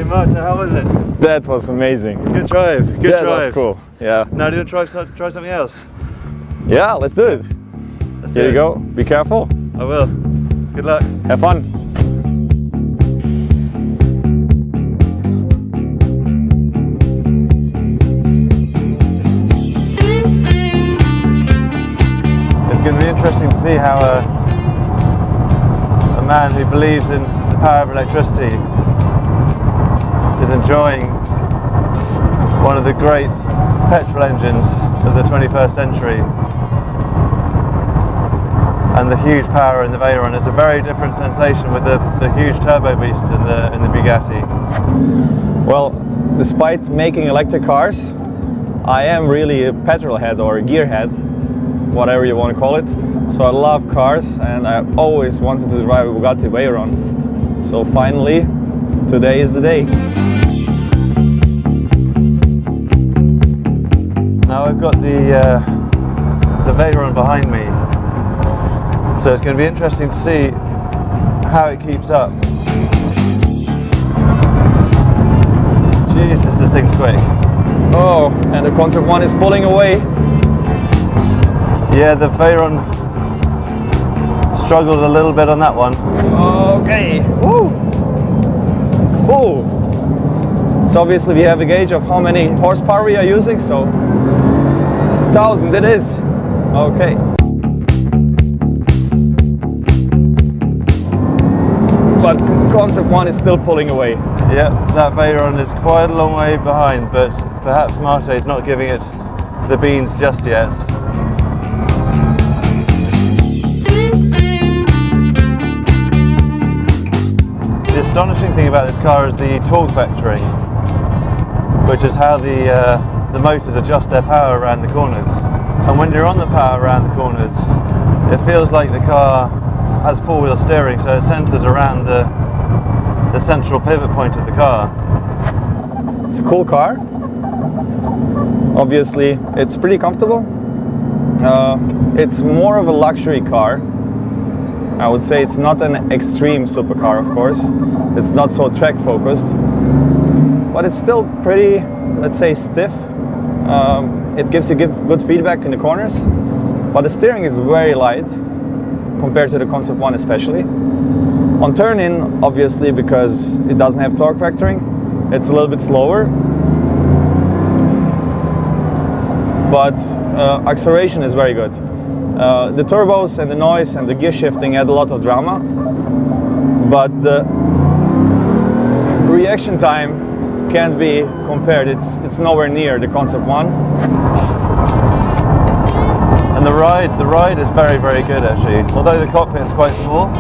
Marta, how was it? That was amazing. Good drive. Good drive. That was cool. Yeah. Now do you want to try something else? Yeah, let's do it. Here you go. Be careful. I will. Good luck. Have fun. It's going to be interesting to see how a man who believes in the power of electricity is enjoying one of the great petrol engines of the 21st century. And the huge power in the Veyron. It's a very different sensation with the huge turbo beast in the Bugatti. Well, despite making electric cars, I am really a petrol head or a gearhead, whatever you want to call it. So I love cars and I always wanted to drive a Bugatti Veyron. So finally, today is the day. Now I've got the Veyron behind me. So it's going to be interesting to see how it keeps up. Jesus, this thing's quick. Oh, and the Concept 1 is pulling away. Yeah, the Veyron struggled a little bit on that one. Okay. Woo! Woo! So obviously we have a gauge of how many horsepower we are using, so 1000 it is. Okay. But Concept 1 is still pulling away. Yeah, that Veyron is quite a long way behind, but perhaps Marte is not giving it the beans just yet. The astonishing thing about this car is the torque vectoring, which is how the motors adjust their power around the corners. And when you're on the power around the corners, it feels like the car has four-wheel steering, so it centers around the central pivot point of the car. It's a cool car. Obviously, it's pretty comfortable. It's more of a luxury car. I would say it's not an extreme supercar, of course. It's not so track focused, but it's still pretty, let's say, stiff. It gives you good feedback in the corners, but the steering is very light compared to the Concept 1 especially. On turn-in, obviously, because it doesn't have torque vectoring, it's a little bit slower. But acceleration is very good. The turbos and the noise and the gear shifting add a lot of drama, but the reaction time can't be compared. It's nowhere near the Concept 1. And the ride is very, very good actually. Although the cockpit is quite small,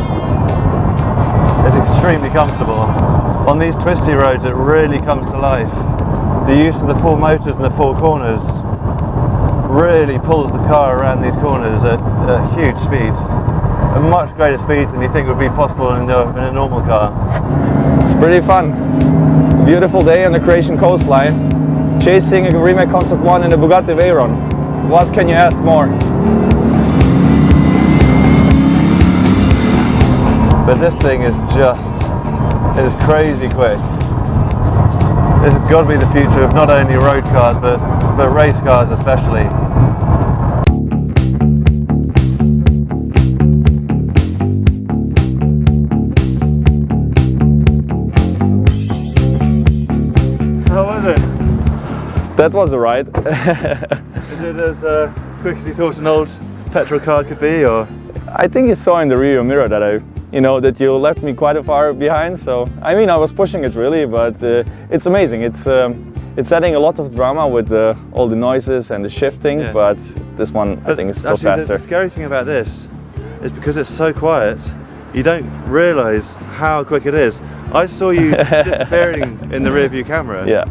it's extremely comfortable. On these twisty roads, it really comes to life. The use of the four motors and the four corners really pulls the car around these corners at huge speeds. At much greater speeds than you think would be possible in a normal car. It's pretty fun. Beautiful day on the Croatian coastline, chasing a Rimac Concept 1 in a Bugatti Veyron. What can you ask more? But this thing is it is crazy quick. This has got to be the future of not only road cars, but race cars especially. How was it? That was a ride. Is it as quick as you thought an old petrol car could be, or? I think you saw in the rear mirror that that you left me quite a far behind. So I mean, I was pushing it really, but it's amazing. It's adding a lot of drama with all the noises and the shifting, yeah. But this one I think is still actually, faster. The scary thing about this is because it's so quiet, you don't realise how quick it is. I saw you disappearing in the rear view camera. Yeah.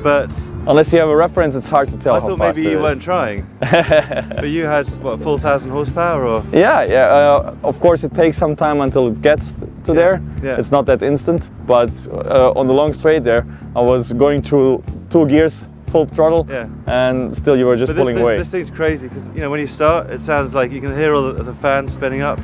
But unless you have a reference, it's hard to tell I how thought fast maybe it you is. weren't trying. But you had, what, full 1,000 horsepower? Or? Yeah. Of course, it takes some time until it gets to there. Yeah. It's not that instant, but on the long straight there, I was going through 2 gears, full throttle, yeah. And still you were just pulling away. This thing's crazy because when you start, it sounds like you can hear all the fans spinning up.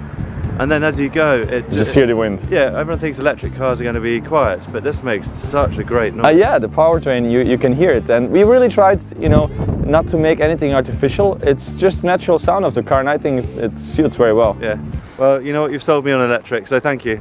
and then as you go, it Just hear the wind. Yeah, everyone thinks electric cars are going to be quiet, but this makes such a great noise. Yeah, the powertrain, you can hear it, and we really tried, you know, not to make anything artificial. It's just natural sound of the car, and I think it suits very well. Yeah. Well, you know what, you've sold me on electric, so thank you.